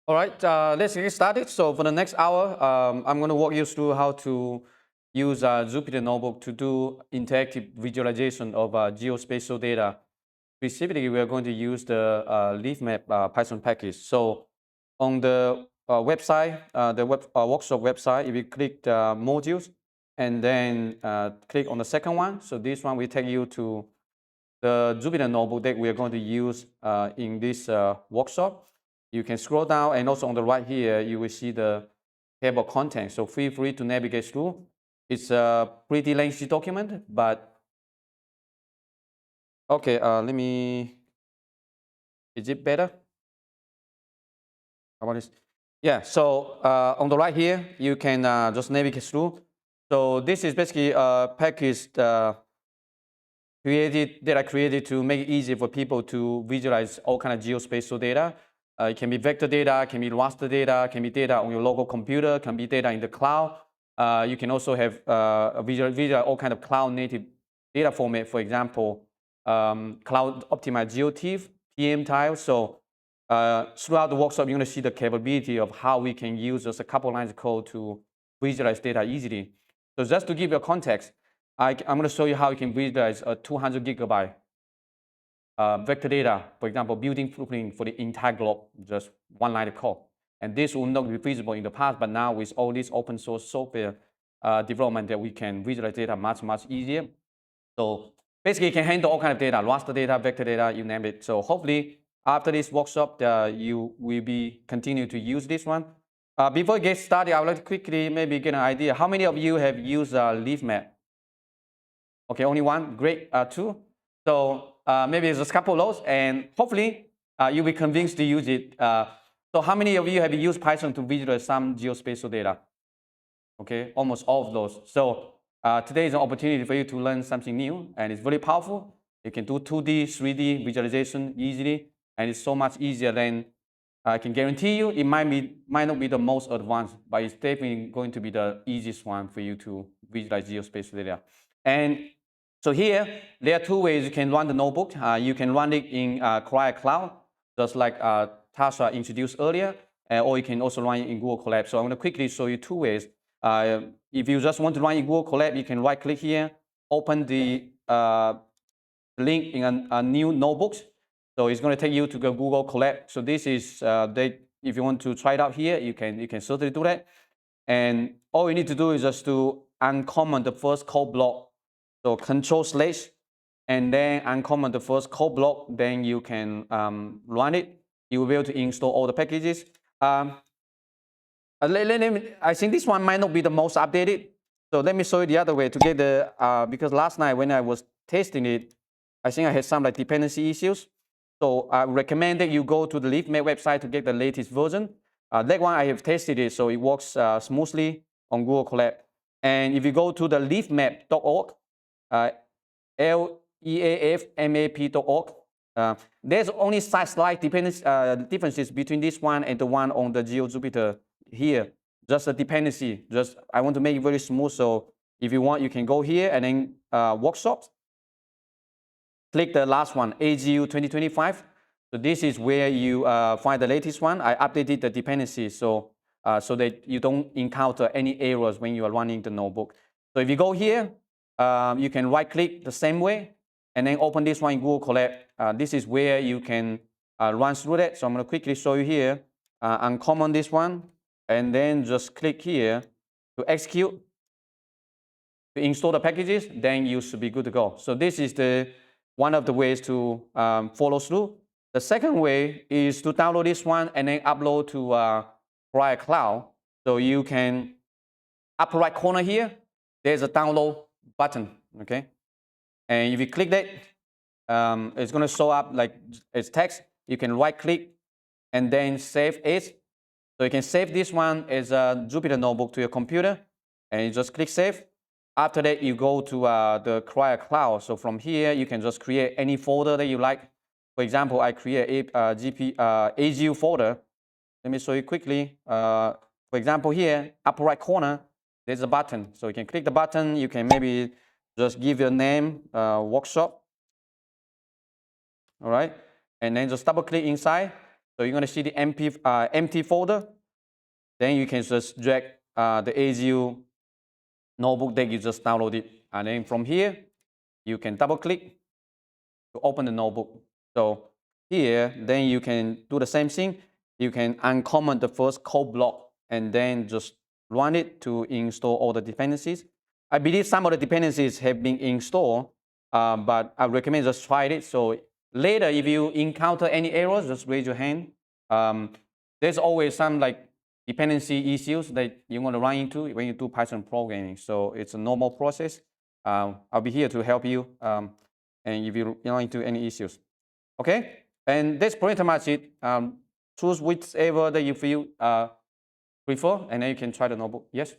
All right, let's get started. So for the next hour, I'm going to walk you through how to use Jupyter Notebook to do interactive visualization of geospatial data. Specifically, we are going to use the Leafmap Python package. So on the website, the workshop website, if you click the modules and then click on the second one, so this one will take you to the Jupyter Notebook that we are going to use in this workshop. You can scroll down, and also on the right here, you will see the table content. So feel free to navigate through. It's a pretty lengthy document, but okay, let me, is it better? How about this? Yeah, so on the right here, you can just navigate through. So this is basically a package that I created to make it easy for people to visualize all kind of geospatial data. It can be vector data, can be raster data, can be data on your local computer, can be data in the cloud. You can also have visual all kind of cloud native data format, for example, cloud optimized GeoTIFF, PMTiles. So throughout the workshop, you're going to see the capability of how we can use just a couple lines of code to visualize data easily. So just to give you a context, I'm going to show you how you can visualize a 200 gigabyte vector data, for example, building footprint for the entire globe, just one line of code. And this will not be feasible in the past, but now with all this open source software development that we can visualize data much, much easier. So basically, you can handle all kinds of data, raster data, vector data, you name it. So hopefully, after this workshop, you will be continue to use this one. Before we get started, I would like to quickly maybe get an idea. How many of you have used Leafmap? Okay, only one. Great. Two. So maybe it's a couple of those, and hopefully you'll be convinced to use it. So how many of you have used Python to visualize some geospatial data? Okay, almost all of those. So today is an opportunity for you to learn something new, and it's very powerful. You can do 2D, 3D visualization easily, and it's so much easier than I can guarantee you. It might not be the most advanced, but it's definitely going to be the easiest one for you to visualize geospatial data. And so here, there are two ways you can run the notebook. You can run it in Cloud, just like Tasha introduced earlier, or you can also run it in Google Colab. So I'm going to quickly show you two ways. If you just want to run in Google Colab, you can right-click here, open the link in a new notebook. So it's going to take you to the Google Colab. So this is, if you want to try it out here, you can certainly do that. And all you need to do is just to uncomment the first code block. So Control/, and then uncomment the first code block, then you can run it. You will be able to install all the packages. I think this one might not be the most updated. So let me show you the other way to get the, because last night when I was testing it, I think I had some like dependency issues. So I recommend that you go to the Leafmap website to get the latest version. That one I have tested it, so it works smoothly on Google Colab. And if you go to the leafmap.org, leafmap.org, there's only slight differences between this one and the one on the GeoJupyter here. Just a dependency. Just I want to make it very smooth. So if you want, you can go here and then workshops. Click the last one, AGU 2025. So this is where you find the latest one. I updated the dependencies so that you don't encounter any errors when you are running the notebook. So if you go here, you can right-click the same way, and then open this one in Google Colab. This is where you can run through that. So I'm going to quickly show you here. Uncomment this one, and then just click here to execute, to install the packages. Then you should be good to go. So this is one of the ways to follow through. The second way is to download this one and then upload to Cloud. So you can, upper right corner here, there's a download button, okay? And if you click that, it's going to show up like it's text. You can right click and then save as. So you can save this one as a Jupyter notebook to your computer, and you just click save. After that, you go to the Cloud. So from here, you can just create any folder that you like. For example, I create a AGU folder. Let me show you quickly. For example, here, upper right corner, there's a button. So you can click the button. You can maybe just give your name, workshop. All right. And then just double click inside. So you're going to see the empty folder. Then you can just drag the AGU notebook that you just downloaded. And then from here, you can double click to open the notebook. So here, then you can do the same thing. You can uncomment the first code block and then just run it to install all the dependencies. I believe some of the dependencies have been installed, but I recommend just try it. So later, if you encounter any errors, just raise your hand. There's always some like dependency issues that you want to run into when you do Python programming. So it's a normal process. I'll be here to help you. And if you run into any issues. Okay? And that's pretty much it. Choose whichever that you feel prefer, and then you can try the notebook. Yes?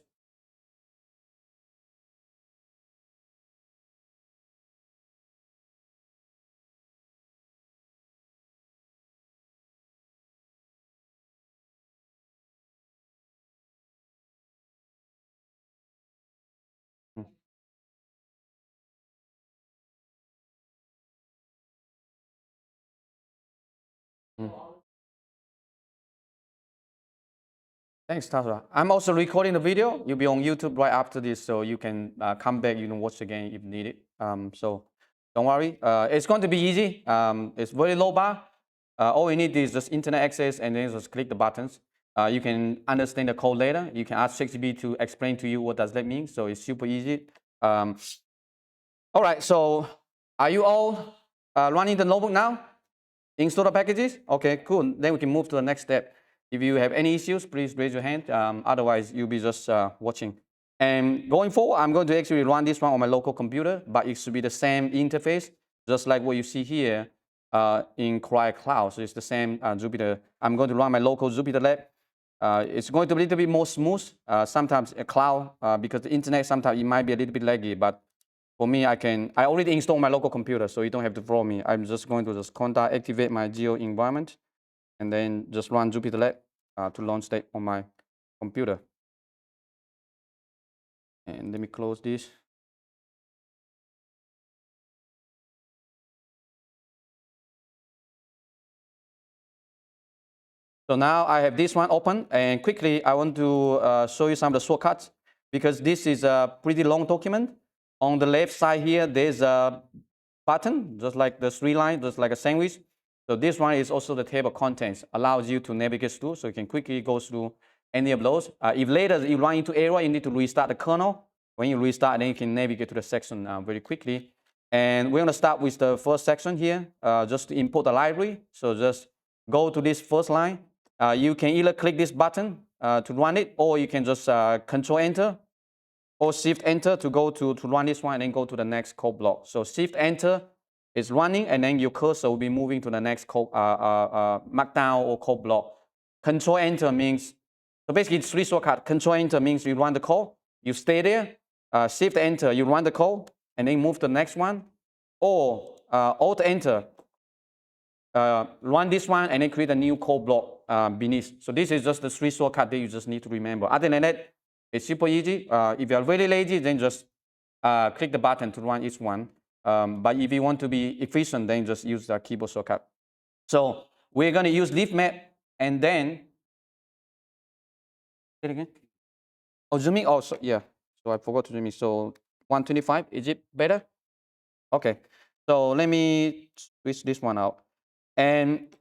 Mm. Mm. Thanks, Tasha. I'm also recording the video. You'll be on YouTube right after this, so you can come back, you can watch again if needed. So don't worry. It's going to be easy. It's very low bar. All you need is just internet access and then just click the buttons. You can understand the code later. You can ask ChatGPT to explain to you what does that mean. So it's super easy. All right, so are you all running the notebook now? Install the packages? Okay, cool. Then we can move to the next step. If you have any issues, please raise your hand. Otherwise, you'll be just watching. And going forward, I'm going to actually run this one on my local computer, but it should be the same interface, just like what you see here in Cloud. So it's the same Jupyter. I'm going to run my local Jupyter lab. It's going to be a little bit more smooth. Sometimes a cloud, because the internet, sometimes it might be a little bit laggy, but for me, I already installed my local computer, so you don't have to follow me. I'm just going to just contact, activate my geo environment, and then just run Jupyter Lab to launch that on my computer. And let me close this. So now I have this one open, and quickly I want to show you some of the shortcuts, because this is a pretty long document. On the left side here, there's a button, just like the 3 lines, just like a sandwich. So this one is also the table contents, allows you to navigate through, so you can quickly go through any of those. If later you run into error, you need to restart the kernel. When you restart, then you can navigate to the section very quickly. And we're going to start with the first section here, just to import the library. So just go to this first line. You can either click this button to run it, or you can just Control Enter or Shift Enter to go to run this one and then go to the next code block. So Shift Enter is running, and then your cursor will be moving to the next code, markdown or code block. Control Enter means, so basically it's 3 shortcuts. Control Enter means you run the code, you stay there. Shift Enter, you run the code and then move to the next one. Or Alt Enter, run this one and then create a new code block beneath. So this is just the 3 shortcuts that you just need to remember. Other than that, it's super easy. If you're really lazy, then just click the button to run each one. But if you want to be efficient, then just use the keyboard shortcut. So we're going to use Leafmap, and then, say it again. Oh, zooming. Oh, so, yeah. So I forgot to zoom in. So 125, is it better? Okay. So let me switch this one out. And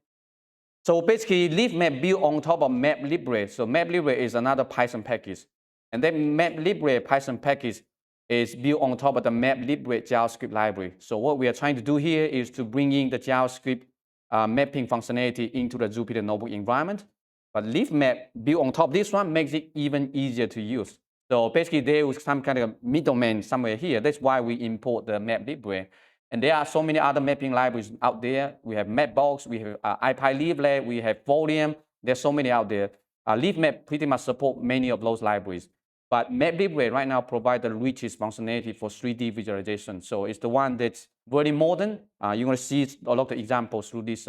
so basically, Leafmap built on top of MapLibre. So MapLibre is another Python package. And then MapLibre Python package is built on top of the MapLibre JavaScript library. So what we are trying to do here is to bring in the JavaScript mapping functionality into the Jupyter Notebook environment. But Leafmap built on top of this one makes it even easier to use. So basically, there was some kind of middleman somewhere here. That's why we import the MapLibre. And there are so many other mapping libraries out there. We have Mapbox, we have IPyLibre, we have Volume. There's so many out there. Leafmap pretty much support many of those libraries. But MapLibre right now provides the richest functionality for 3D visualization. So it's the one that's very modern. You're going to see a lot of examples through this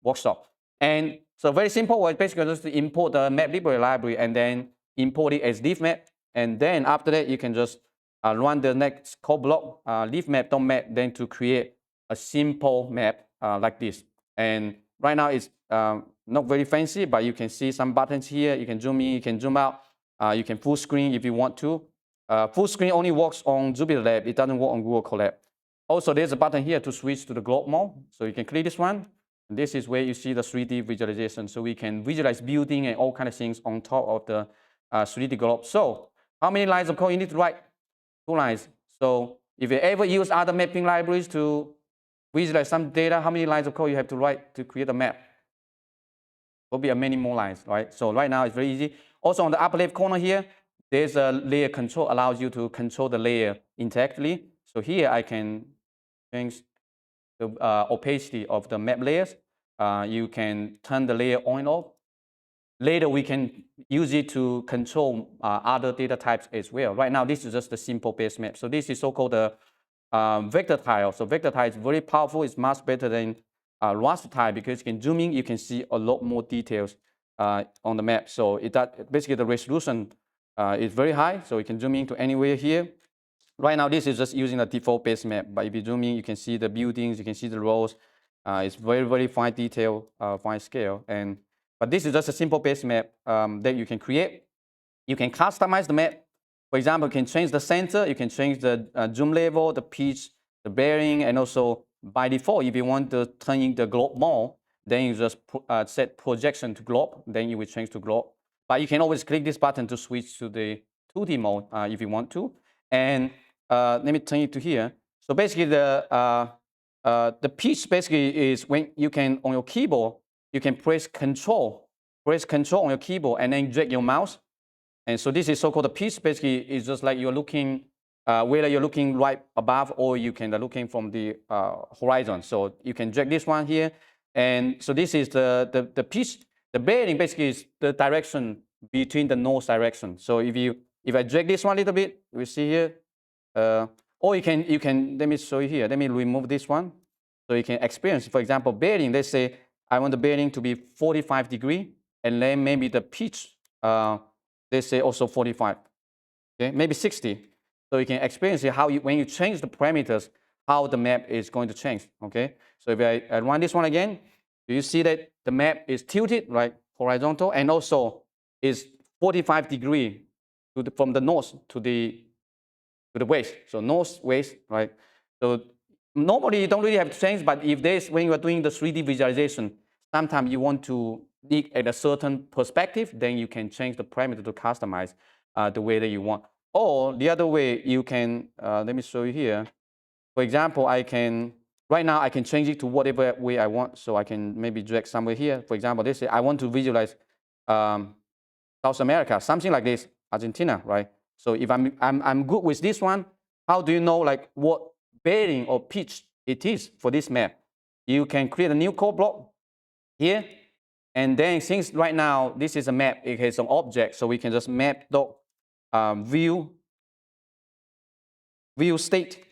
workshop. And so very simple, well, basically just to import the MapLibre library and then import it as Leafmap. And then after that, you can just run the next code block, leafmap.map, then to create a simple map like this. And right now it's not very fancy, but you can see some buttons here. You can zoom in, you can zoom out. You can full screen if you want to. Full screen only works on Jupyter Lab. It doesn't work on Google Colab. Also, there's a button here to switch to the globe mode. So you can click this one. This is where you see the 3D visualization. So we can visualize building and all kind of things on top of the 3D globe. So how many lines of code you need to write? 2 lines. So if you ever use other mapping libraries to visualize some data, how many lines of code you have to write to create a map? Will be many more lines, right? So right now it's very easy. Also on the upper left corner here, there's a layer control, allows you to control the layer interactively. So here I can change the opacity of the map layers. You can turn the layer on and off. Later we can use it to control other data types as well. Right now this is just a simple base map. So this is so-called the vector tile. So vector tile is very powerful. It's much better than raster tile because you can zoom in, you can see a lot more details on the map. So basically the resolution is very high. So you can zoom in to anywhere here. Right now this is just using the default base map. But if you zoom in, you can see the buildings, you can see the roads. It's very, very fine detail, fine scale. But this is just a simple base map that you can create. You can customize the map. For example, you can change the center, you can change the zoom level, the pitch, the bearing, and also by default, if you want to turn in the globe mode, then you just set projection to globe, then it will change to globe. But you can always click this button to switch to the 2D mode if you want to. And let me turn it to here. So basically the pitch basically is when you can, on your keyboard, you can press control on your keyboard and then drag your mouse. And so this is so-called the pitch. Basically, it's just like you're looking, whether you're looking right above or you can looking from the horizon. So you can drag this one here. And so this is the pitch. The bearing basically is the direction between the nose direction. So if I drag this one a little bit, we see here, or you can, let me show you here. Let me remove this one. So you can experience, for example, bearing. Let's say I want the bearing to be 45 degree, and then maybe the pitch, let's say also 45, okay, maybe 60. So you can experience how when you change the parameters, how the map is going to change, okay? So if I run this one again, do you see that the map is tilted, right, horizontal, and also is 45 degree from the north to the west, so north-west, right? So normally you don't really have to change, but if there's, when you are doing the 3D visualization, sometimes you want to look at a certain perspective, then you can change the parameter to customize the way that you want. Or the other way, you can, let me show you here. For example, right now I can change it to whatever way I want. So I can maybe drag somewhere here. For example, let's say I want to visualize South America, something like this, Argentina, right? So if I'm good with this one, how do you know like what bearing or pitch it is for this map? You can create a new code block here, and then since right now this is a map, it has an object, so we can just map dot view state,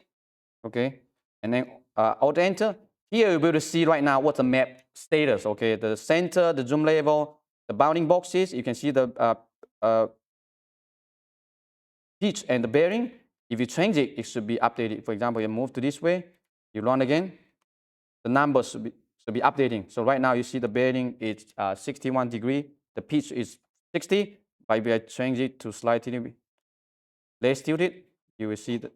okay, and then Alt Enter. Here you'll be able to see right now what's the map status, okay, the center, the zoom level, the bounding boxes. You can see the pitch and the bearing. If you change it, it should be updated. For example, you move to this way, you run again, the numbers should be updating. So right now you see the bearing is 61 degree, the pitch is 60. But if I change it to slightly less tilted, you will see that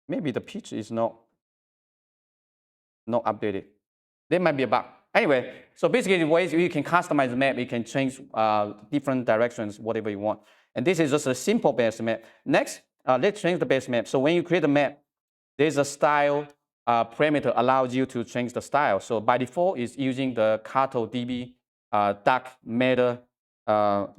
maybe the pitch is not updated. There might be a bug. Anyway, so basically the ways you can customize the map, you can change different directions, whatever you want. And this is just a simple base map. Next, let's change the base map. So when you create a map, there's a style parameter allows you to change the style. So by default, it's using the COGs dark matter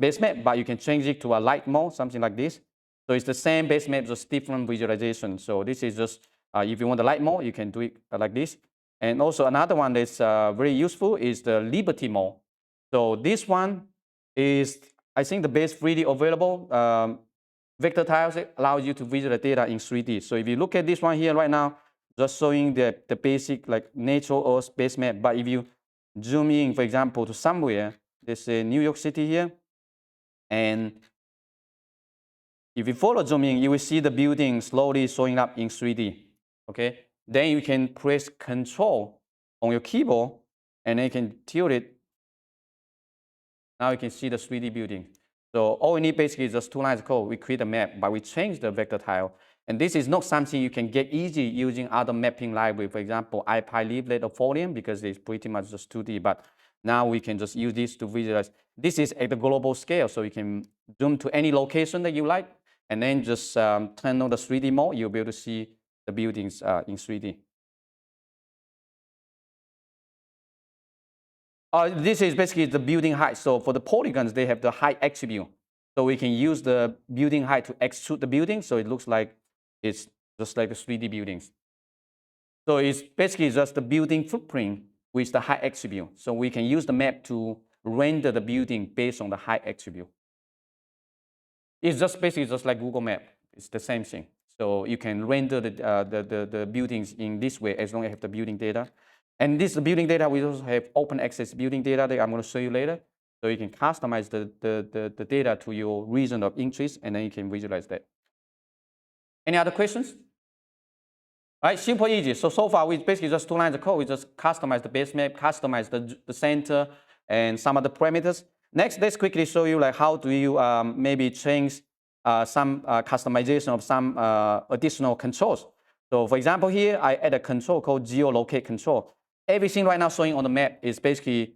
base map, but you can change it to a light mode, something like this. So it's the same base map, just different visualization. So this is just, if you want the light mode, you can do it like this. And also another one that's very useful is the Liberty mode. So this one is, I think, the best freely available vector tiles allows you to visualize data in 3D. So if you look at this one here right now, just showing the basic like natural Earth base map. But if you zoom in, for example, to somewhere, let's say New York City here, and if you follow zooming, you will see the building slowly showing up in 3D. Okay, then you can press Control on your keyboard, and then you can tilt it. Now you can see the 3D building. So all we need basically is just 2 lines of code. We create a map, but we change the vector tile. And this is not something you can get easy using other mapping library, for example, MapLibre or Folium, because it's pretty much just 2D. But now we can just use this to visualize. This is at the global scale, so you can zoom to any location that you like, and then just turn on the 3D mode. You'll be able to see the buildings in 3D. This is basically the building height. So for the polygons, they have the height attribute. So we can use the building height to extrude the building, so it looks like it's just like the 3D buildings. So it's basically just the building footprint with the height attribute. So we can use the map to render the building based on the height attribute. It's just basically just like Google Map. It's the same thing. So you can render the buildings in this way as long as you have the building data. And this building data, we also have open access building data that I'm going to show you later. So you can customize the data to your region of interest, and then you can visualize that. Any other questions? All right, super easy. So far, we basically just 2 lines of code. We just customize the base map, customize the center, and some of the parameters. Next, let's quickly show you like how do you maybe change some customization of some additional controls. So for example, here I add a control called geolocate control. Everything right now showing on the map is basically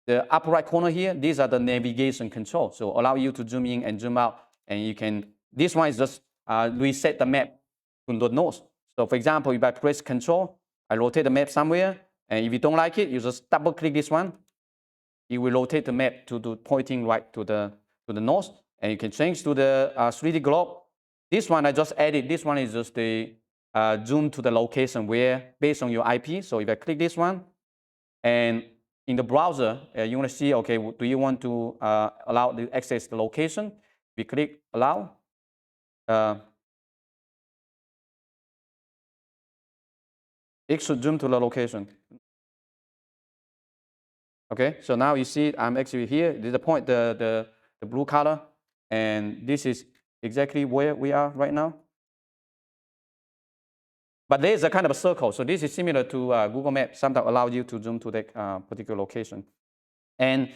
the upper right corner here. These are the navigation controls. So allow you to zoom in and zoom out. And you can, this one is just reset the map to the north. So for example, if I press Control, I rotate the map somewhere. And if you don't like it, you just double click this one. It will rotate the map to the pointing right to the north. And you can change to the 3D globe. This one I just added. This one is just the zoom to the location where based on your IP. So if I click this one, and in the browser, you want to see, okay, do you want to allow the access the location? We click Allow. It should zoom to the location. Okay, so now you see I'm actually here. This is the point, the blue color, and this is exactly where we are right now. But there is a kind of a circle, so this is similar to Google Maps. Sometimes allows you to zoom to that particular location. And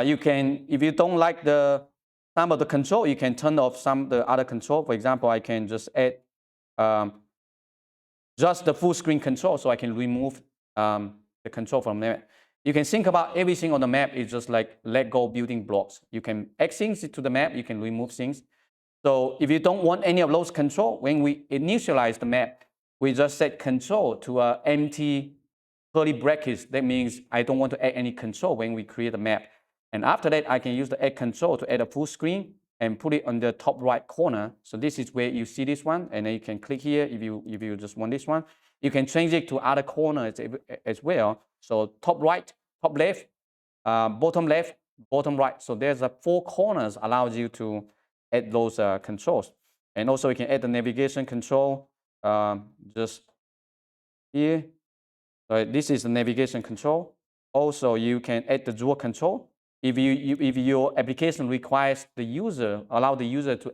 you can, if you don't like some of the control, you can turn off some of the other control. For example, I can just add just the full screen control, so I can remove the control from there. You can think about everything on the map is just like let go building blocks. You can add things to the map, you can remove things. So if you don't want any of those control, when we initialize the map, we just set control to empty curly brackets. That means I don't want to add any control when we create a map. And after that, I can use the add control to add a full screen and put it on the top right corner. So this is where you see this one, and then you can click here if you just want this one. You can change it to other corners as well. So top right, top left, bottom left, bottom right. So there's 4 corners allows you to add those controls. And also you can add the navigation control just here. So this is the navigation control. Also, you can add the draw control. If your application requires the user, allow the user to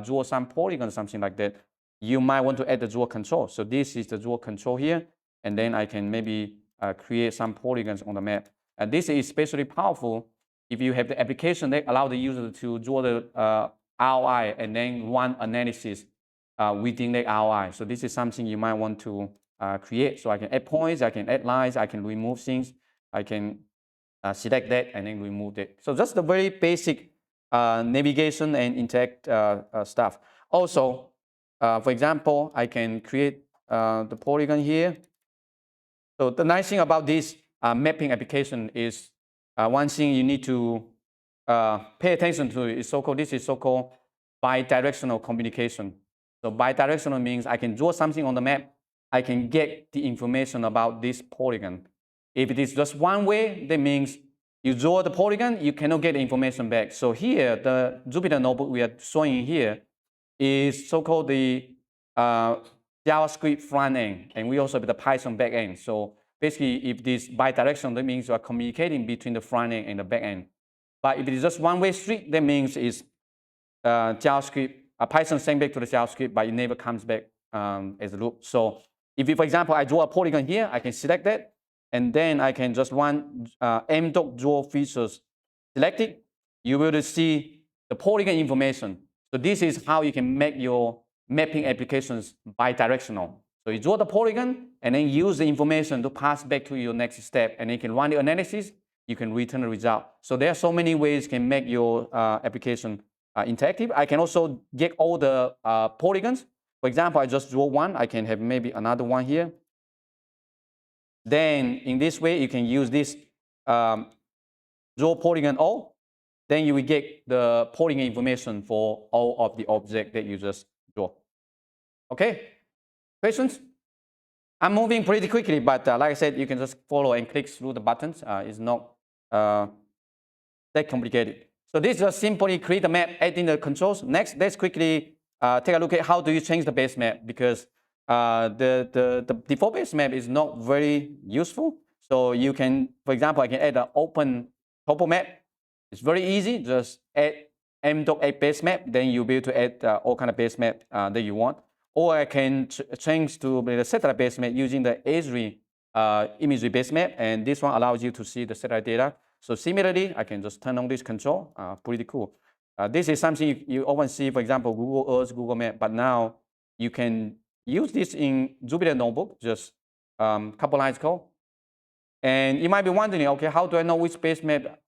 draw some polygon or something like that, you might want to add the draw control. So this is the draw control here, and then I can maybe create some polygons on the map. And this is especially powerful if you have the application that allow the user to draw the ROI and then run analysis within the ROI. So this is something you might want to create. So I can add points, I can add lines, I can remove things, I can select that and then remove it. So just the very basic navigation and interact stuff. Also, for example, I can create the polygon here. So the nice thing about this mapping application is one thing you need to pay attention to is this is so-called bidirectional communication. So bidirectional means I can draw something on the map, I can get the information about this polygon. If it is just one way, that means you draw the polygon, you cannot get the information back. So here, the Jupyter notebook we are showing here is so-called the JavaScript front end, and we also have the Python back end. So basically, if this bidirectional, that means you are communicating between the front end and the back end. But if it is just one-way street, that means it's JavaScript, Python send back to the JavaScript, but it never comes back as a loop. So if you, for example, I draw a polygon here, I can select that, and then I can just run m.draw features selected. You will see the polygon information. So this is how you can make your mapping applications bidirectional. So you draw the polygon and then use the information to pass back to your next step, and you can run the analysis. You can return the result. So there are so many ways you can make your application interactive. I can also get all the polygons. For example, I just draw one. I can have maybe another one here. Then in this way, you can use this draw polygon all. Then you will get the polygon information for all of the object that you just draw. Okay, questions? I'm moving pretty quickly, but like I said, you can just follow and click through the buttons. It's not that complicated. So this is just simply create a map, add in the controls. Next, let's quickly take a look at how do you change the base map, because the default base map is not very useful. So you can, for example, I can add an open topo map. It's very easy. Just add m.add base map, then you'll be able to add all kind of base map that you want. Or I can change to the satellite base map using the Esri imagery base map, and this one allows you to see the satellite data. So similarly, I can just turn on this control. Pretty cool. This is something you often see, for example, Google Earth, Google Map, but now you can use this in Jupyter Notebook, just couple lines code. And you might be wondering, okay, how do I know which base map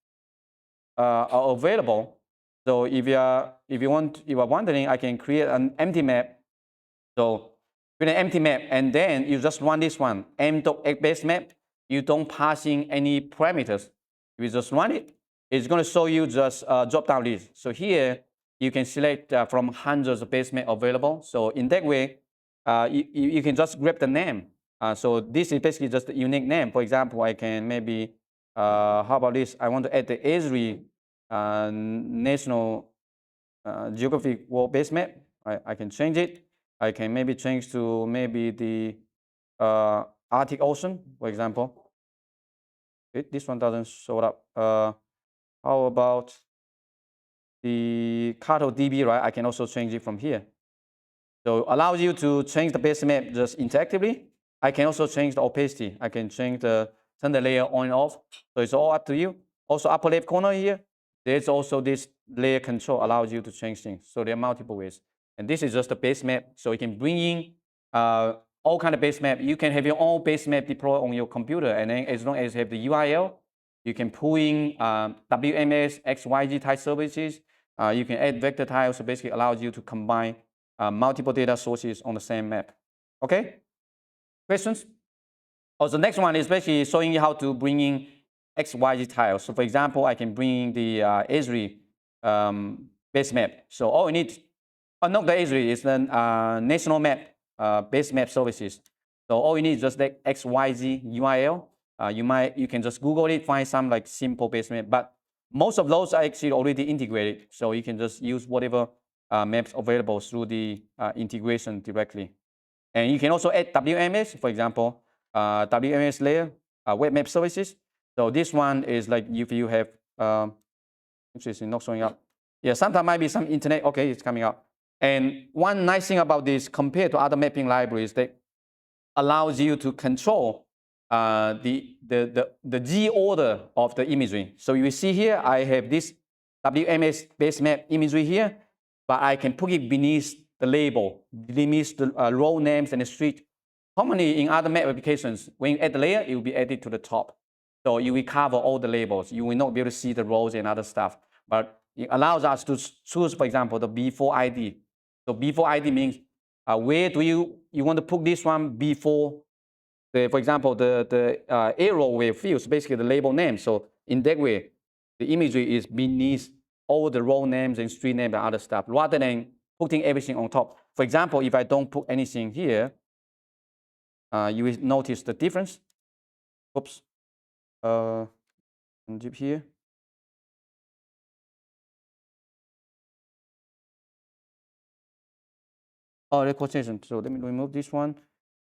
are available? So if you are wondering, I can create an empty map. So create an empty map, and then you just run this one, m.add base map. You don't pass in any parameters. If you just run it, it's going to show you just a drop-down list. So here, you can select from hundreds of base maps available. So in that way, you can just grab the name. So this is basically just a unique name. For example, I can maybe, how about this? I want to add the Esri National Geographic World Base Map. I can change it. I can maybe change to maybe the Arctic Ocean, for example. This one doesn't show up. How about the CartoDB, right? I can also change it from here. So allows you to change the base map just interactively. I can also change the opacity. I can change turn the layer on and off. So it's all up to you. Also upper left corner here, there's also this layer control allows you to change things. So there are multiple ways. And this is just the base map. So you can bring in all kind of base map. You can have your own base map deployed on your computer, and then as long as you have the URL, you can pull in WMS, XYZ type services. You can add vector tiles, so basically allows you to combine multiple data sources on the same map. Okay? Questions? Also, the next one is basically showing you how to bring in XYZ tiles. So for example, I can bring in the Esri base map. So all you need, not the Esri, it's the national map base map services. So all you need is just the XYZ URL. You can just Google it, find some like simple base map, but most of those are actually already integrated. So you can just use whatever maps available through the integration directly. And you can also add WMS, for example, WMS layer, web map services. So this one is like if you have, it's not showing up. Yeah, sometimes might be some internet, okay, it's coming up. And one nice thing about this compared to other mapping libraries that allows you to control the G order of the imagery. So you see here, I have this WMS base map imagery here, but I can put it beneath the label, beneath the row names and the street. Commonly in other map applications, when you add the layer, it will be added to the top. So you will cover all the labels. You will not be able to see the rows and other stuff. But it allows us to choose, for example, the before ID. So before ID means where do you want to put this one before for example, the arrow will fill, basically the label name. So in that way, the imagery is beneath all the row names and street names and other stuff, rather than putting everything on top. For example, if I don't put anything here, you will notice the difference. Oops. Dip here. Oh, the quotation. So let me remove this one.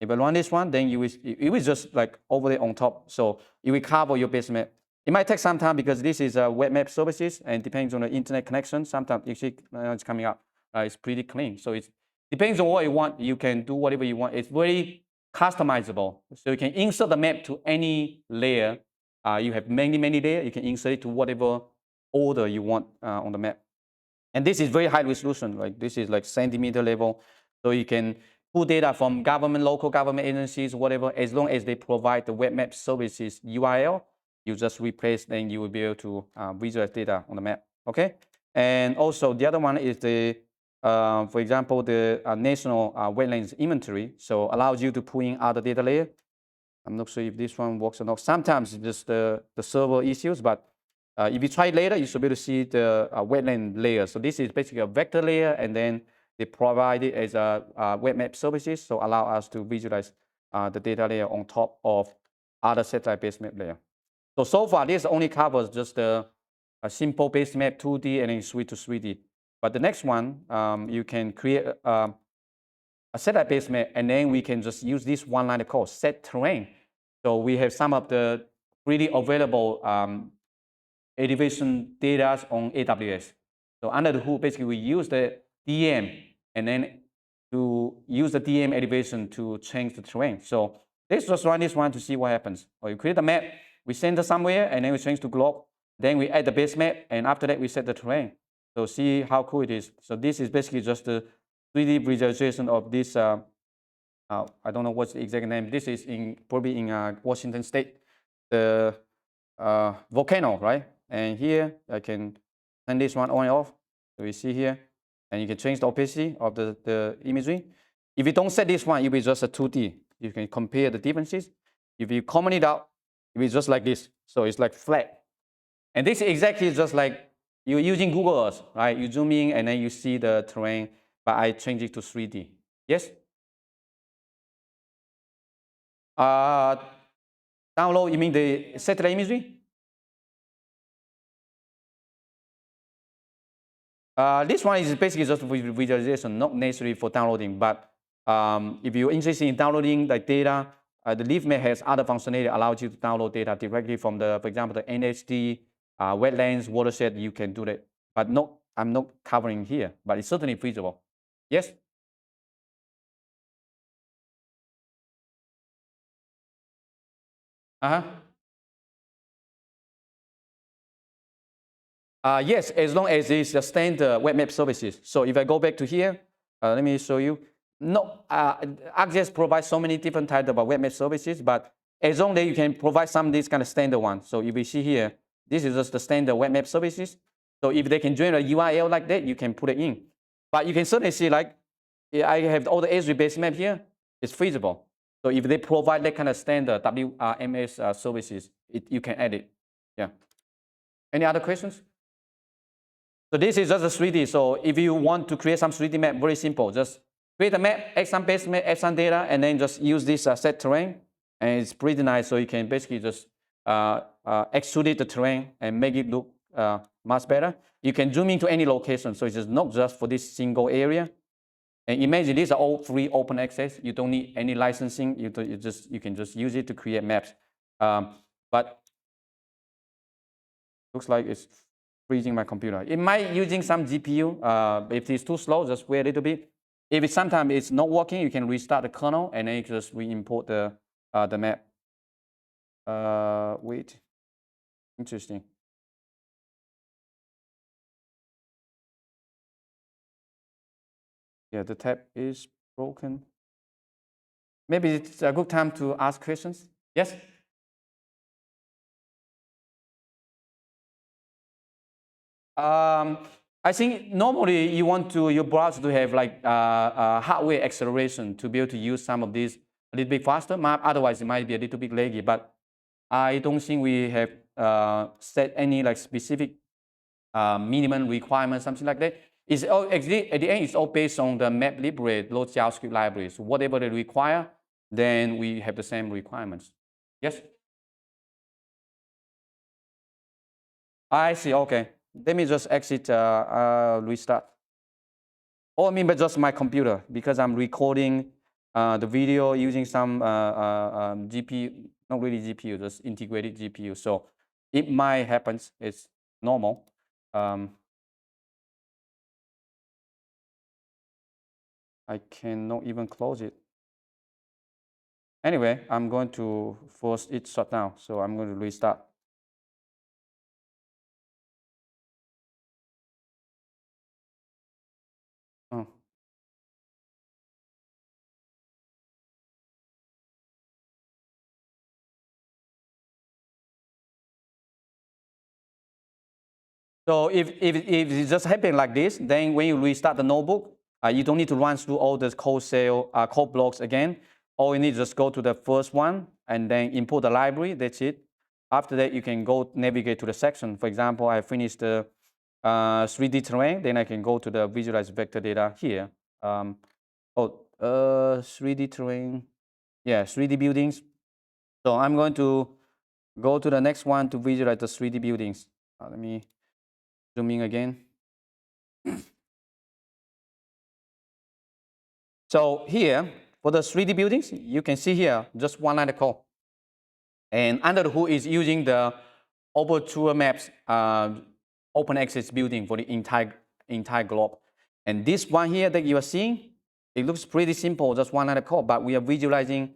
If I run this one, then it will just like over there on top. So it will cover your base map. It might take some time because this is a web map services and depends on the internet connection. Sometimes it's coming up. It's pretty clean. So it depends on what you want. You can do whatever you want. It's very customizable. So you can insert the map to any layer. You have many layers. You can insert it to whatever order you want on the map. And this is very high resolution. Like this is like centimeter level. So you can pull data from government, local government agencies, whatever, as long as they provide the web map services URL, you just replace, then you will be able to visualize data on the map. Okay. And also the other one is the, for example, the national wetlands inventory. So allows you to pull in other data layer. I'm not sure if this one works or not. Sometimes it's just the server issues, but if you try it later, you should be able to see the wetland layer. So this is basically a vector layer, and then they provide it as a web map services, so allow us to visualize the data layer on top of other satellite-based map layer. So far, this only covers just a simple base map 2D and then switch to 3D. But the next one, you can create a satellite-based map, and then we can just use this one line of code, set terrain. So we have some of the freely available elevation data on AWS. So under the hood, basically we use the DM and then to use the DM elevation to change the terrain. So let's just run this one to see what happens. Or you create a map, we send it somewhere, and then we change to globe. Then we add the base map, and after that we set the terrain. So see how cool it is. So this is basically just the 3D visualization of this. I don't know what's the exact name. This is probably in Washington State, the volcano, right? And here I can turn this one on and off. So you see here, and you can change the opacity of the imagery. If you don't set this one, it will be just a 2D. You can compare the differences. If you comment it out, it will be just like this. So it's like flat. And this is exactly just like you're using Google Earth, right? You zoom in and then you see the terrain, but I change it to 3D. Yes? Download, you mean the satellite imagery? This one is basically just visualization, not necessarily for downloading. But if you're interested in downloading the data, the Leafmap has other functionality that allows you to download data directly from the, for example, the NHD, wetlands, watershed. You can do that, but I'm not covering here. But it's certainly feasible. Yes. Yes, as long as it's the standard web map services. So if I go back to here, let me show you. No, ArcGIS provides so many different types of web map services, but as long as you can provide some of these kind of standard ones. So if you see here, this is just the standard web map services. So if they can generate a URL like that, you can put it in. But you can certainly see, like, I have all the Esri base map here. It's feasible. So if they provide that kind of standard WMS services, you can add it. Yeah. Any other questions? So this is just a 3D. So if you want to create some 3D map, very simple. Just create a map, add some base map, add some data, and then just use this set terrain. And it's pretty nice. So you can basically just extrude the terrain and make it look much better. You can zoom into any location. So it's just not just for this single area. And imagine these are all free open access. You don't need any licensing. You can just use it to create maps. But looks like it's freezing my computer. It might using some GPU. If it's too slow, just wait a little bit. If sometimes it's not working, you can restart the kernel and then just re-import the map. Wait. Interesting. Yeah, the tab is broken. Maybe it's a good time to ask questions. Yes? I think normally you want your browser to have like hardware acceleration to be able to use some of these a little bit faster. Otherwise, it might be a little bit laggy. But I don't think we have set any like specific minimum requirement, something like that. It's all actually at the end, it's all based on the MapLibre, those JavaScript libraries. Whatever they require, then we have the same requirements. Yes. I see. Okay. Let me just exit, restart. Oh, I mean, but just my computer, because I'm recording the video using some GPU, not really GPU, just integrated GPU. So it might happen. It's normal. I cannot even close it. Anyway, I'm going to force it shut down, so I'm going to restart. Oh. So if it just happens like this, then when you restart the notebook, you don't need to run through all the code blocks again. All you need is just go to the first one and then import the library. That's it. After that, you can go navigate to the section. For example, I finished the 3D terrain. Then I can go to the visualize vector data here. 3D terrain. Yeah, 3D buildings. So I'm going to go to the next one to visualize the 3D buildings. Let me zoom in again. So here, for the 3D buildings, you can see here just one line of code. And under the hood is using the Overture Maps open access building for the entire globe. And this one here that you are seeing, it looks pretty simple, just one line of code, but we are visualizing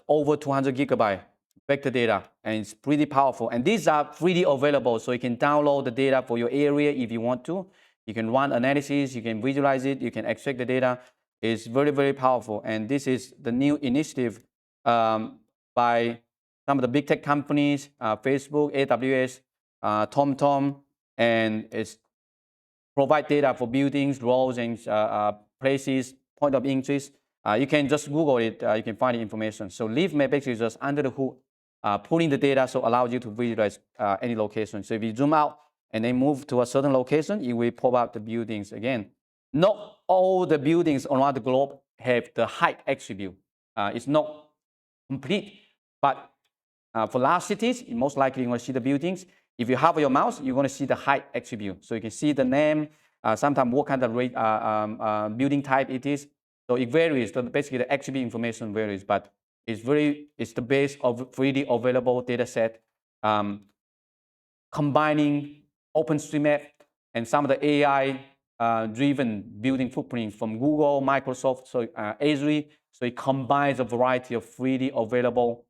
over 200 gigabyte vector data, and it's pretty powerful. And these are freely available, so you can download the data for your area if you want to. You can run analysis, you can visualize it, you can extract the data. It's very, very powerful. And this is the new initiative by some of the big tech companies, Facebook, AWS, TomTom, and it's provide data for buildings, roads, and places, point of interest. You can just Google it, you can find the information. So Leafmap is just under the hood, pulling the data, so allows you to visualize any location. So if you zoom out and then move to a certain location, it will pop up the buildings again. Not all the buildings around the globe have the height attribute. It's not complete, but for large cities, most likely you're going to see the buildings. If you hover your mouse, you're going to see the height attribute. So you can see the name, sometimes what kind of building type it is. So it varies. So basically, the attribute information varies, but it's the base of freely available data set, combining OpenStreetMap and some of the AI driven building footprints from Google, Microsoft, so Azure. So it combines a variety of freely available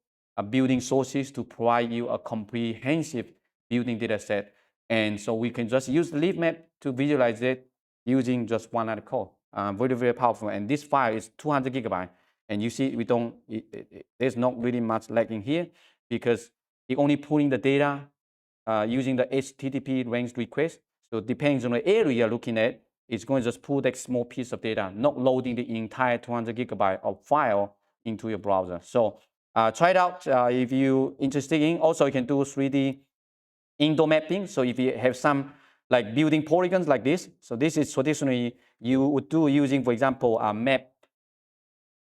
building sources to provide you a comprehensive building data set. And so we can just use the Leafmap to visualize it using just one line of code. Very, very powerful. And this file is 200 gigabytes. And you see, there's not really much lagging here because it only pulling the data using the HTTP range request. So it depends on the area you're looking at, it's going to just pull that small piece of data, not loading the entire 200 gigabyte of file into your browser. So try it out if you're interested in. Also, you can do 3D indoor mapping. So if you have some like building polygons like this, so this is traditionally you would do using, for example, a map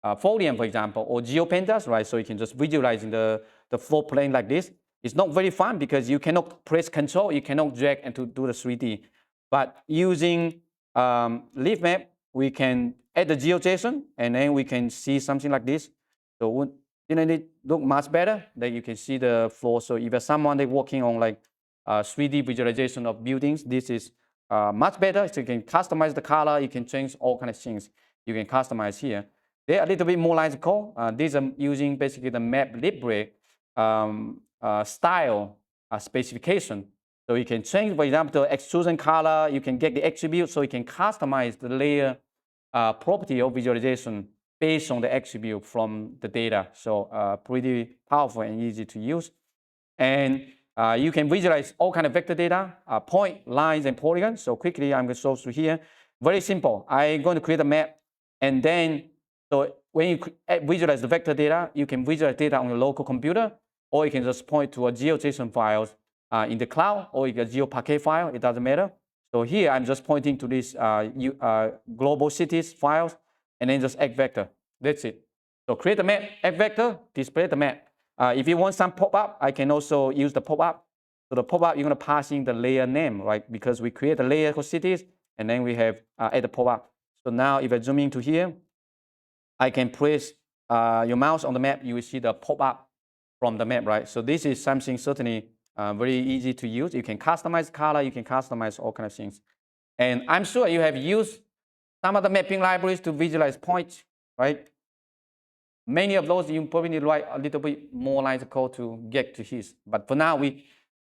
Folium, for example, or GeoPandas, right? So you can just visualize in the floor plane like this. It's not very fun because you cannot press Control, you cannot drag and to do the 3D. But using Leafmap, we can add the GeoJSON, and then we can see something like this. So it look much better. Then you can see the floor. So if there's someone that's working on like 3D visualization of buildings, this is much better. So you can customize the color, you can change all kinds of things. You can customize here. They're a little bit more like code. These are using basically the MapLibre style specification. So you can change, for example, the extrusion color. You can get the attribute, so you can customize the layer property of visualization based on the attribute from the data. So pretty powerful and easy to use. And you can visualize all kind of vector data, point, lines, and polygons. So quickly, I'm going to show through here. Very simple. I'm going to create a map, and then so when you visualize the vector data, you can visualize data on your local computer, or you can just point to a GeoJSON files in the cloud, or you get GeoPacket file. It doesn't matter. So here I'm just pointing to this global cities files, and then just add vector. That's it. So create a map, add vector, display the map. If you want some pop-up, I can also use the pop-up. So the pop-up, you're going to pass in the layer name, right? Because we create a layer for cities, and then we have add the pop-up. So now if I zoom into here, I can press your mouse on the map, you will see the pop-up from the map, right? So this is something certainly very easy to use. You can customize color, you can customize all kinds of things. And I'm sure you have used some of the mapping libraries to visualize points, right? Many of those, you probably need to write a little bit more lines of code to get to his. But for now,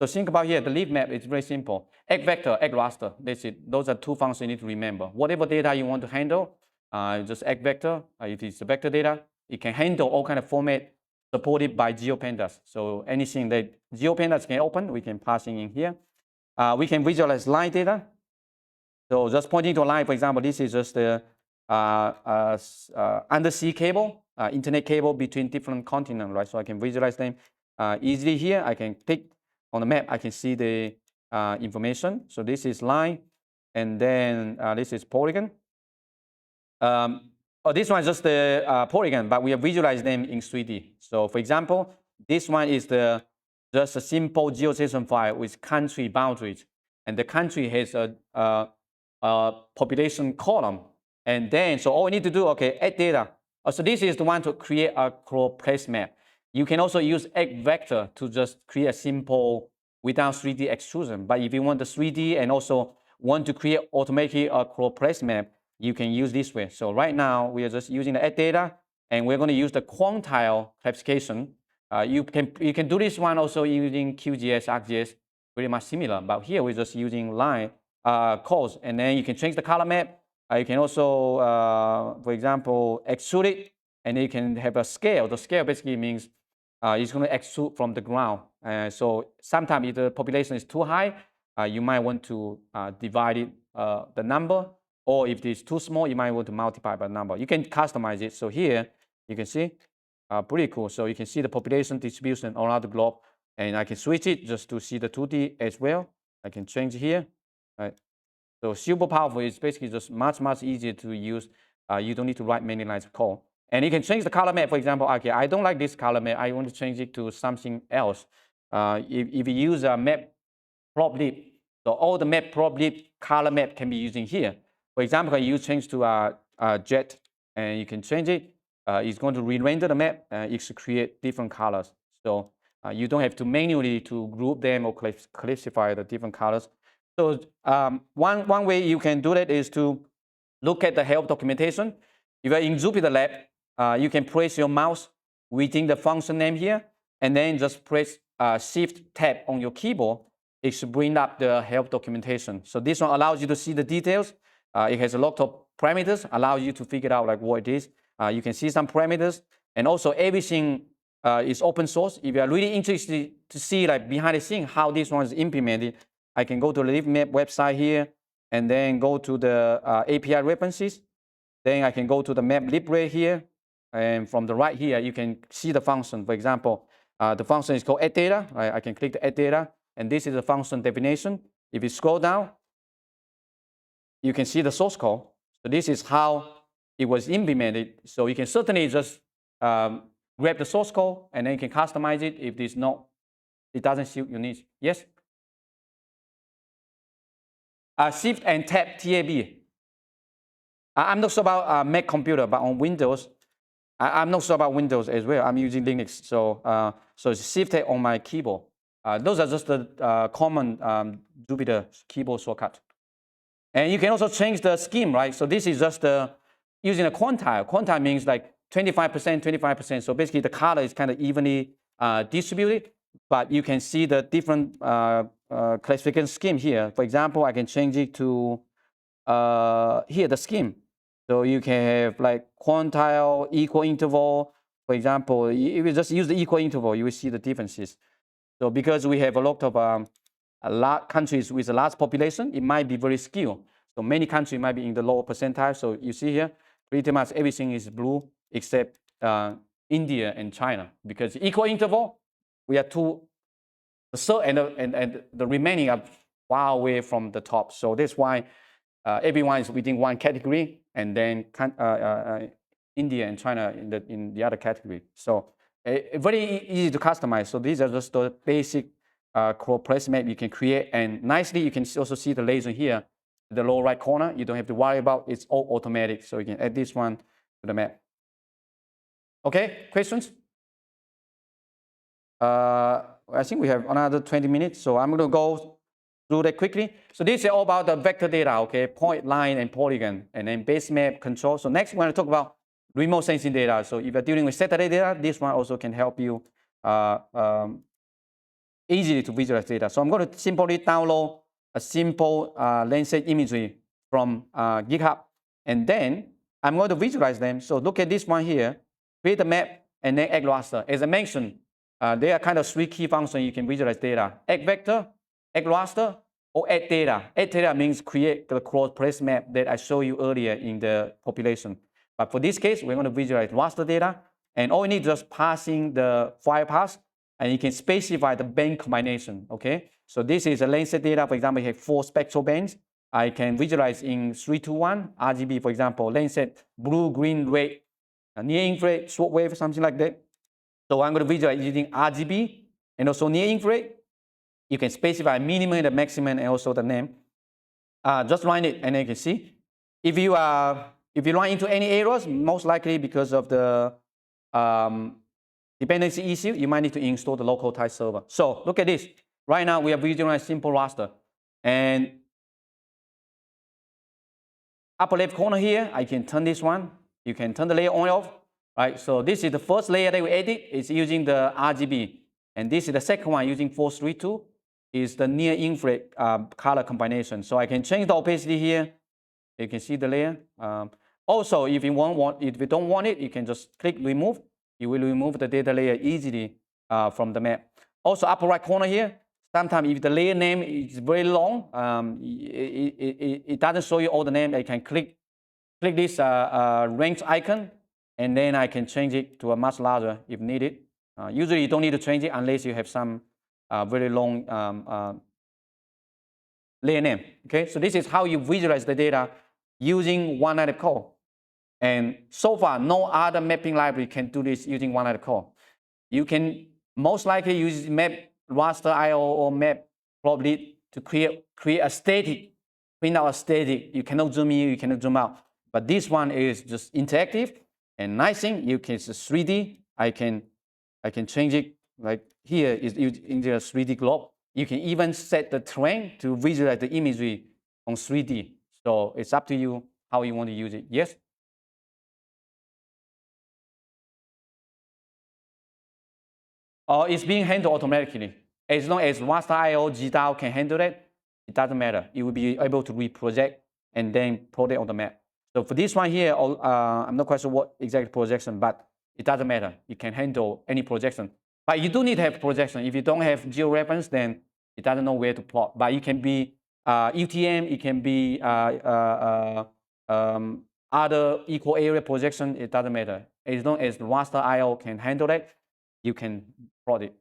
so think about here, the leaf map is very simple. Egg vector, egg raster, that's it. Those are two functions you need to remember. Whatever data you want to handle, just egg vector, if it's vector data, it can handle all kind of format supported by GeoPandas. So anything that GeoPandas can open, we can pass in here. We can visualize line data. So just pointing to a line, for example, this is just the undersea cable, internet cable between different continents, right? So I can visualize them easily here. I can click on the map. I can see the information. So this is line, and then this is polygon. This one is just the polygon, but we have visualized them in 3D. So for example, this one is just a simple GeoJSON file with country boundaries, and the country has a population column. And then, so all we need to do, okay, add data. So this is the one to create a Choropleth map. You can also use egg vector to just create a simple without 3D extrusion. But if you want the 3D and also want to create automatically a Choropleth map, you can use this way. So right now, we are just using the add data, and we're going to use the quantile classification. You can do this one also using QGIS, ArcGIS, pretty much similar. But here we're just using line codes, and then you can change the color map. You can also, for example, extrude it, and you can have a scale. The scale basically means it's going to extrude from the ground. So sometimes if the population is too high, you might want to divide it, the number, or if it's too small, you might want to multiply by the number. You can customize it. So here you can see, pretty cool. So you can see the population distribution around the globe, and I can switch it just to see the 2D as well. I can change here. Right. So super powerful. It's basically just much easier to use. You don't need to write many lines of code. And you can change the color map. For example, okay, I don't like this color map. I want to change it to something else. If you use a MapLibre, so all the MapLibre color map can be using here. For example, you change to a jet, and you can change it. It's going to re-render the map. It should create different colors. So you don't have to manually to group them or classify the different colors. So one way you can do that is to look at the help documentation. If you're in Jupyter Lab, you can place your mouse within the function name here, and then just press Shift tab on your keyboard. It should bring up the help documentation. So this one allows you to see the details. It has a lot of parameters, allows you to figure out like what it is. You can see some parameters, and also everything is open source. If you are really interested to see like behind the scene how this one is implemented, I can go to the Leafmap website here, and then go to the API references. Then I can go to the MapLibre here, and from the right here, you can see the function. For example, the function is called add data. Right? I can click the add data, and this is the function definition. If you scroll down, you can see the source code. So this is how it was implemented. So you can certainly just grab the source code, and then you can customize it if it doesn't suit your needs. Yes? Shift and tab TAB. I'm not sure about Mac computer, but on Windows, I'm not sure about Windows as well. I'm using Linux, so it's Shift tab on my keyboard. Those are just the common Jupyter keyboard shortcut. And you can also change the scheme, right? So this is just using a quantile. Quantile means like 25%, 25%. So basically the color is kind of evenly distributed, but you can see the different classification scheme here. For example, I can change it to here, the scheme. So you can have like quantile, equal interval. For example, if you just use the equal interval, you will see the differences. So because we have a lot of countries with a large population, it might be very skewed. So many countries might be in the lower percentile. So you see here, pretty much everything is blue except India and China. Because equal interval, we are and the remaining are far away from the top. So that's why everyone is within one category, and then India and China in the other category. So very easy to customize. So these are just the basic Choropleth map you can create, and nicely you can also see the laser here, the lower right corner. You don't have to worry about, it's all automatic. So you can add this one to the map. Okay, questions? I think we have another 20 minutes, so I'm going to go through that quickly. So this is all about the vector data, okay, point, line, and polygon, and then base map control. So next we're going to talk about remote sensing data. So if you're dealing with satellite data, this one also can help you easily to visualize data. So I'm going to simply download a simple landscape imagery from GitHub, and then I'm going to visualize them. So look at this one here, create a map, and then add raster. As I mentioned, there are kind of 3 key functions you can visualize data: add vector, add raster, or add data. Add data means create the cross-place map that I showed you earlier in the population. But for this case, we're going to visualize raster data, and all you need is just passing the file path, and you can specify the band combination, okay? So this is a landscape data. For example, you have 4 spectral bands. I can visualize in 321 RGB, for example, landscape blue, green, red, near infrared, short wave, something like that. So I'm going to visualize using RGB and also near infrared. You can specify minimum, the maximum, and also the name. Just run it, and then you can see. If you run into any errors, most likely because of the dependency issue, you might need to install the local type server. So look at this. Right now, we are visualizing simple raster. And upper left corner here, I can turn this one. You can turn the layer on and off. Right? So this is the first layer that we edit. It's using the RGB. And this is the second one using 432. Is the near infrared color combination. So I can change the opacity here. You can see the layer. Also, if you don't want it, you can just click remove. You will remove the data layer easily from the map. Also, upper right corner here, sometimes if the layer name is very long, it doesn't show you all the name. I can click this range icon, and then I can change it to a much larger if needed. Usually, you don't need to change it unless you have some very long layer name. Okay, so this is how you visualize the data using one-line code. And so far, no other mapping library can do this using one-line code. You can most likely use raster.io or MapLibre to create a static, print out a static. You cannot zoom in, you cannot zoom out. But this one is just interactive and nice thing. You can, it's 3D. I can change it. Like here is in the 3D globe. You can even set the terrain to visualize the imagery on 3D. So it's up to you how you want to use it. Yes? It's being handled automatically. As long as raster.io, GDAO can handle it, it doesn't matter. You will be able to reproject and then project on the map. So for this one here, I'm not quite sure what exact projection, but it doesn't matter. You can handle any projection. But you do need to have projection. If you don't have geo-reference, then it doesn't know where to plot. But it can be UTM, it can be other equal area projection, it doesn't matter. As long as raster.io can handle it, you can plot it.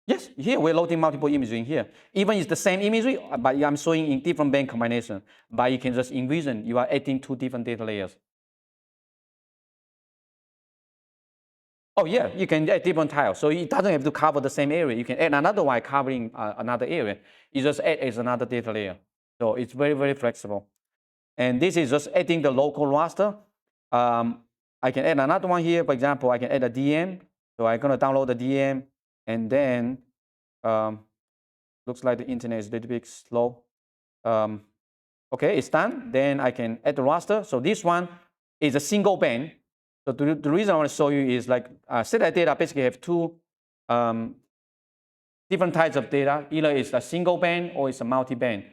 Yes, here we're loading multiple imagery in here. Even it's the same imagery, but I'm showing in different band combination. But you can just envision you are adding 2 different data layers. Oh yeah, you can add different tiles. So it doesn't have to cover the same area. You can add another one covering another area. You just add as another data layer. So it's very, very flexible. And this is just adding the local raster. I can add another one here. For example, I can add a DM. So I'm going to download the DM. And then, looks like the internet is a little bit slow. Okay, it's done. Then I can add the raster. So this one is a single band. So the reason I want to show you is like satellite data basically have 2 different types of data. Either it's a single band or it's a multi-band.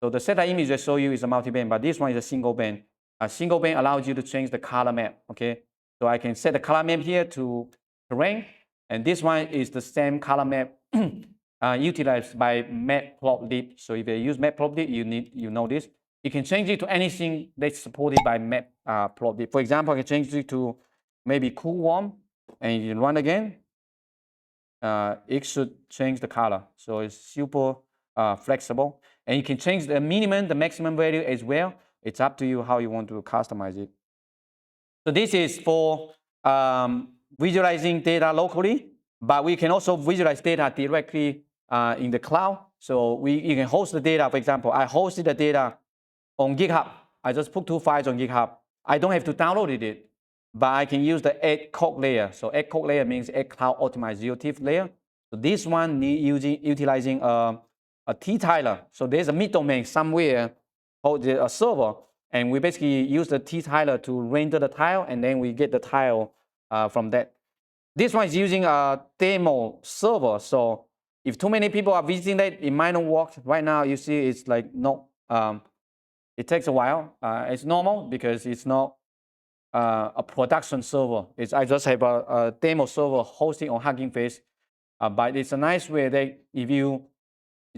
So the satellite image I show you is a multi-band, but this one is a single band. A single band allows you to change the color map, okay? So I can set the color map here to terrain, and this one is the same color map utilized by MapLibre. So if you use MapLibre, you know this. You can change it to anything that's supported by MapLibre. For example, I can change it to maybe cool, warm, and you run again. It should change the color. So it's super flexible. And you can change the minimum, the maximum value as well. It's up to you how you want to customize it. So this is for visualizing data locally, but we can also visualize data directly in the cloud. So you can host the data. For example, I hosted the data on GitHub. I just put 2 files on GitHub. I don't have to download it, but I can use the add code layer. So add code layer means add cloud optimized GeoTIFF layer. So this one utilizing a TiTiler. So there's a middleman somewhere called a server And we basically use the TiTiler to render the tile, and then we get the tile from that. This one is using a demo server, so if too many people are visiting that, it might not work. Right now, you see it's like no, it takes a while. It's normal because it's not a production server. I just have a demo server hosting on Hugging Face, but it's a nice way that if you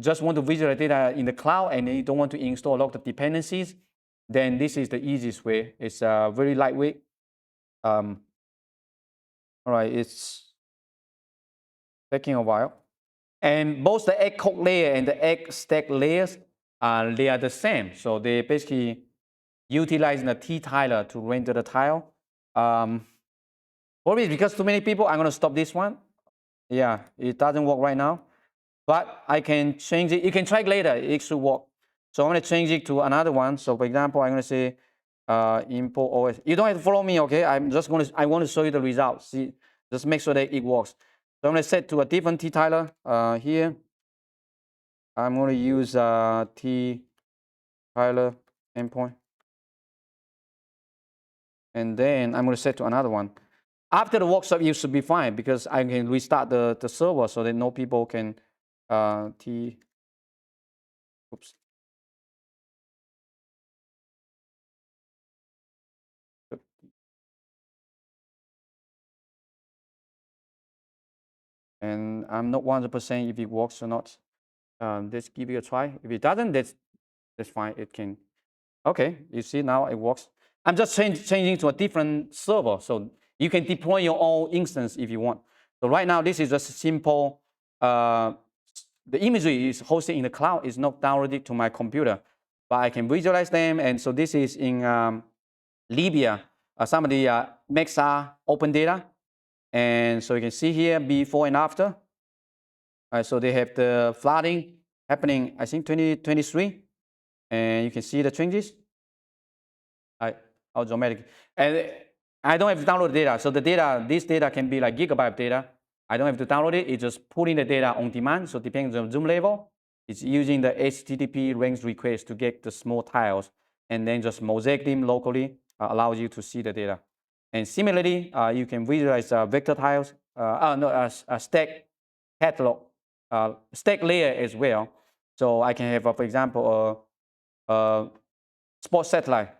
just want to visualize data in the cloud and you don't want to install a lot of dependencies, then this is the easiest way. It's very lightweight. All right, it's taking a while. And both the egg code layer and the egg stack layers, they are the same. So they basically utilize the TiTiler to render the tile. Probably because too many people, I'm going to stop this one. Yeah, it doesn't work right now. But I can change it. You can try it later. It should work. So I'm going to change it to another one. So for example, I'm going to say import OS. You don't have to follow me, okay? I want to show you the results. See, just make sure that it works. So I'm going to set to a different TiTiler here. I'm going to use TiTiler endpoint. And then I'm going to set to another one. After the workshop, you should be fine because I can restart the server so that no people can oops. And I'm not 100% if it works or not. Let's give it a try. If it doesn't, that's fine. It can. Okay, you see now it works. I'm just changing to a different server, so you can deploy your own instance if you want. So right now, this is just simple. The imagery is hosted in the cloud. It's not downloaded to my computer, but I can visualize them. And so this is in Libya. Some of the Mexa open data. And so you can see here before and after. So they have the flooding happening, I think 2023. And you can see the changes. Automatic. And I don't have to download data. So the data, this data can be like gigabyte data. I don't have to download it. It's just putting the data on demand. So depends on zoom level. It's using the HTTP range request to get the small tiles and then just mosaic them locally, allows you to see the data. And similarly, you can visualize vector tiles, a stack catalog, stack layer as well. So I can have, for example, a sports satellite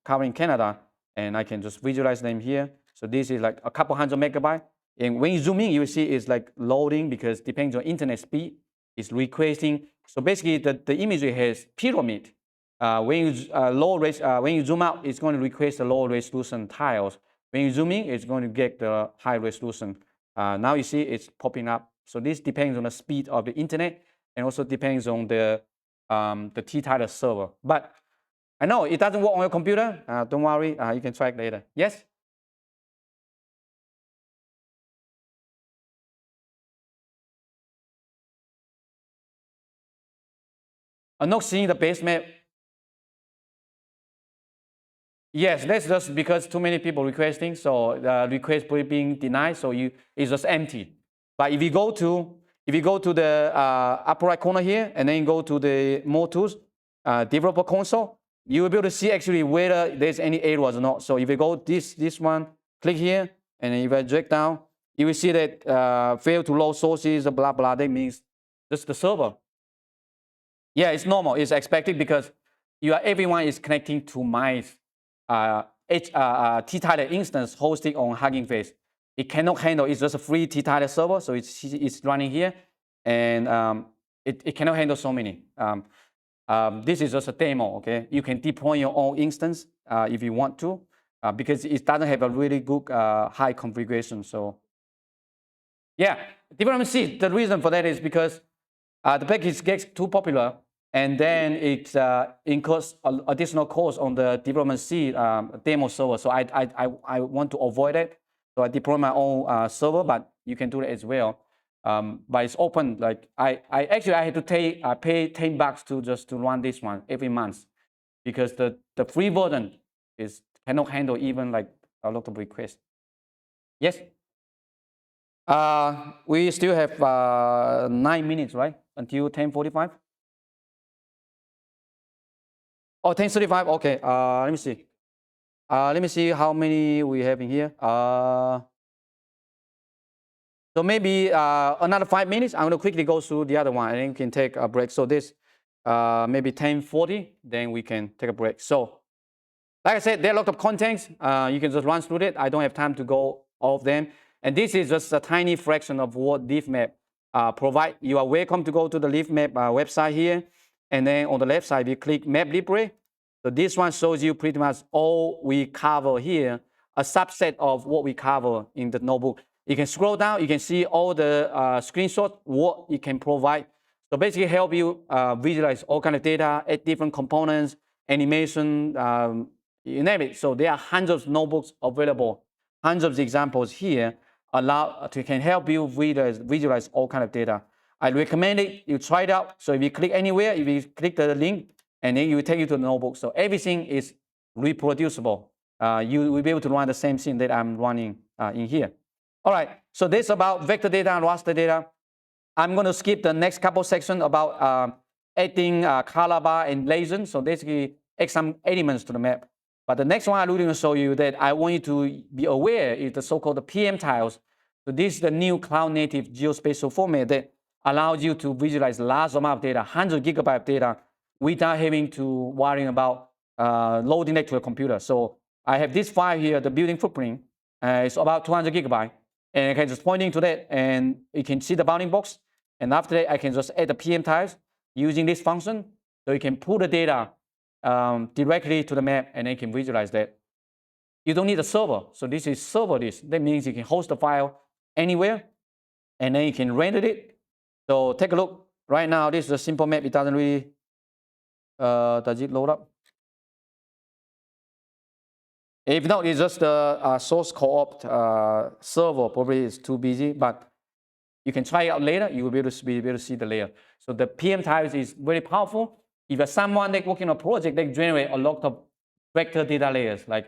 covering Canada, and I can just visualize them here. So this is like a couple hundred megabytes. And when you zoom in, you will see it's like loading because depends on internet speed, it's requesting. So basically, the imagery has pyramid. When you zoom out, it's going to request the low resolution tiles. When you zoom in, it's going to get the high resolution. Now you see it's popping up. So this depends on the speed of the internet, and also depends on the TiTiler server. But I know it doesn't work on your computer. Don't worry, you can try it later. Yes? I'm not seeing the base map. Yes, that's just because too many people requesting, so the request being denied, so it's just empty. But if you go to the upper right corner here, and then go to the more tools, developer console, you will be able to see actually whether there's any errors or not. So if you go this one, click here, and if I drag down, you will see that fail to load sources, blah blah. That means just the server. Yeah, it's normal. It's expected because everyone is connecting to my TiTiler instance hosted on Hugging Face. It cannot handle. It's just a free TiTiler server, so it's running here, and it cannot handle so many. This is just a demo. Okay, you can deploy your own instance if you want to, because it doesn't have a really good high configuration. So yeah, development C. The reason for that is because the package gets too popular, and then it incurs additional cost on the development C demo server. So I want to avoid it. So I deploy my own server, but you can do it as well. But it's open. Like I had to pay $10 to run this one every month, because the free version cannot handle even like a lot of requests. Yes. We still have 9 minutes, right? Until 10:45. Oh, 1035. Okay. Let me see. Let me see how many we have in here. So maybe another 5 minutes. I'm going to quickly go through the other one, and then we can take a break. So this maybe 10:40, then we can take a break. So like I said, there are a lot of contents. You can just run through it. I don't have time to go all of them. And this is just a tiny fraction of what Leafmap provide. You are welcome to go to the Leafmap website here. And then on the left side, you click MapLibre. So this one shows you pretty much all we cover here, a subset of what we cover in the notebook. You can scroll down, you can see all the screenshots, what it can provide. So basically help you visualize all kind of data, add different components, animation, you name it. So there are hundreds of notebooks available, hundreds of examples here can help you visualize all kind of data. I recommend it, you try it out. So if you click anywhere, if you click the link, and then it will take you to the notebook. So everything is reproducible. You will be able to run the same thing that I'm running in here. All right, so this is about vector data and raster data. I'm going to skip the next couple sections about adding color bar and legend. So basically add some elements to the map. But the next one I'm going to show you that I want you to be aware is the so-called PMTiles. So this is the new cloud-native geospatial format that allows you to visualize large amount of data, 100 gigabyte of data, without having to worry about loading it to a computer. So I have this file here, the building footprint. It's about 200 gigabyte. And I can just point into that, and you can see the bounding box. And after that, I can just add the PMTiles using this function. So you can pull the data directly to the map, and then you can visualize that. You don't need a server. So this is serverless. That means you can host the file anywhere, and then you can render it. So take a look. Right now, this is a simple map. It doesn't really, does it load up? If not, it's just the source co-op server probably is too busy, but you can try it out later. You will be able to see the layer. So the PMTiles is very powerful. If you're someone that working on a project that generate a lot of vector data layers, like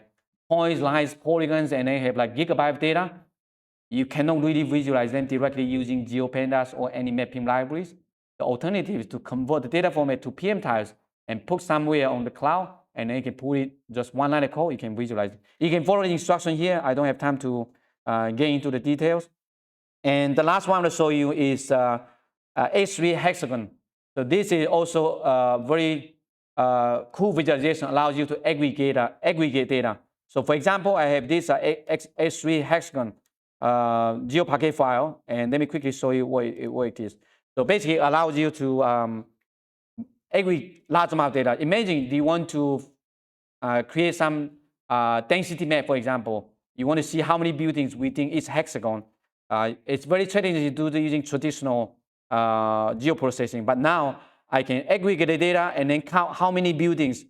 points, lines, polygons, and they have like gigabyte of data, you cannot really visualize them directly using GeoPandas or any mapping libraries. The alternative is to convert the data format to PMTiles and put somewhere on the cloud, and then you can put it just one line of code, you can visualize it. You can follow the instruction here. I don't have time to get into the details. And the last one to show you is H3 hexagon. So this is also very cool visualization, allows you to aggregate data. So for example, I have this H3 hexagon GeoPacket file, and let me quickly show you what it is. So basically, it allows you to aggregate large amount of data. Imagine you want to create some density map, for example. You want to see how many buildings within each hexagon. It's very challenging to do this using traditional geoprocessing, but now I can aggregate the data and then count how many buildings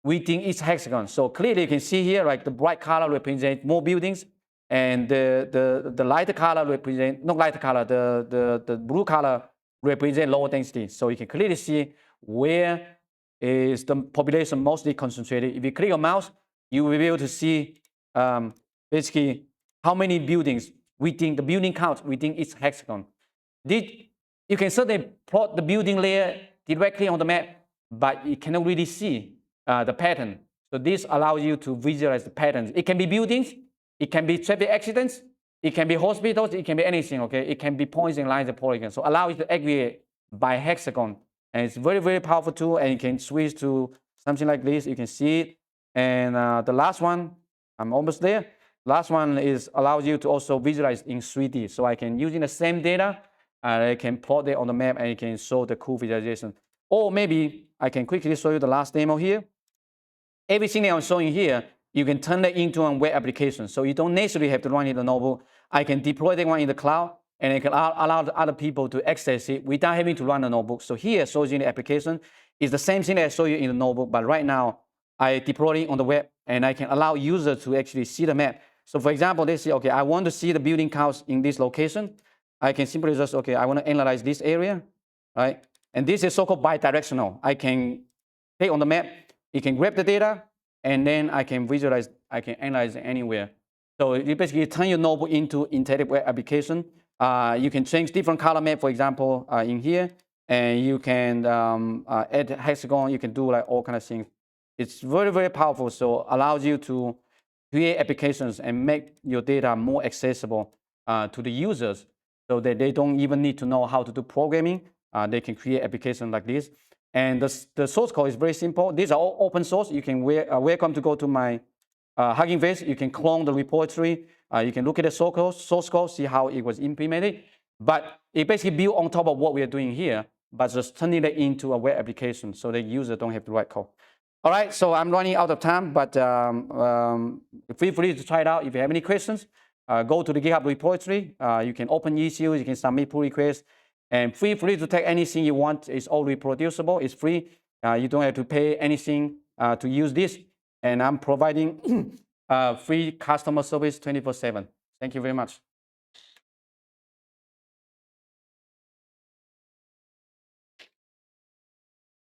within each hexagon. So clearly you can see here, like the bright color represents more buildings, and the lighter color represent, not lighter color, the blue color represent lower density. So you can clearly see where is the population mostly concentrated. If you click your mouse, you will be able to see basically how many buildings within the building count within each hexagon. You can certainly plot the building layer directly on the map, but you cannot really see the pattern. So this allows you to visualize the patterns. It can be buildings, it can be traffic accidents, it can be hospitals, it can be anything, okay? It can be points and lines and polygons. So allow you to aggregate by hexagon. And it's very, very powerful tool, and you can switch to something like this. You can see it. And the last one, I'm almost there. Last one is allows you to also visualize in 3D. So I can, using the same data, I can plot it on the map, and you can show the cool visualization. Or maybe I can quickly show you the last demo here. Everything that I'm showing here, you can turn that into a web application. So you don't necessarily have to run it in the notebook. I can deploy that one in the cloud, and I can allow other people to access it without having to run the notebook. So here, shows you the application. It's the same thing that I show you in the notebook, but right now, I deploy it on the web, and I can allow users to actually see the map. So for example, they say, okay, I want to see the building counts in this location. I can simply just, okay, I want to analyze this area, right? And this is so-called bidirectional. I can take on the map, it can grab the data, and then I can visualize, I can analyze it anywhere. So you basically turn your notebook into interactive web application. You can change different color map, for example, in here, and you can add hexagon. You can do like all kind of things It's very, very powerful. So allows you to create applications and make your data more accessible to the users so that they don't even need to know how to do programming. They can create applications like this. And the source code is very simple. These are all open source. You can welcome to go to my Hugging Face. You can clone the repository. You can look at the source code, see how it was implemented. But it basically built on top of what we are doing here, but just turning it into a web application so the user don't have to write code. All right, so I'm running out of time, but feel free to try it out. If you have any questions, go to the GitHub repository. You can open issues, you can submit pull requests, and feel free to take anything you want. It's all reproducible, it's free. You don't have to pay anything to use this. And I'm providing free customer service 24/7. Thank you very much.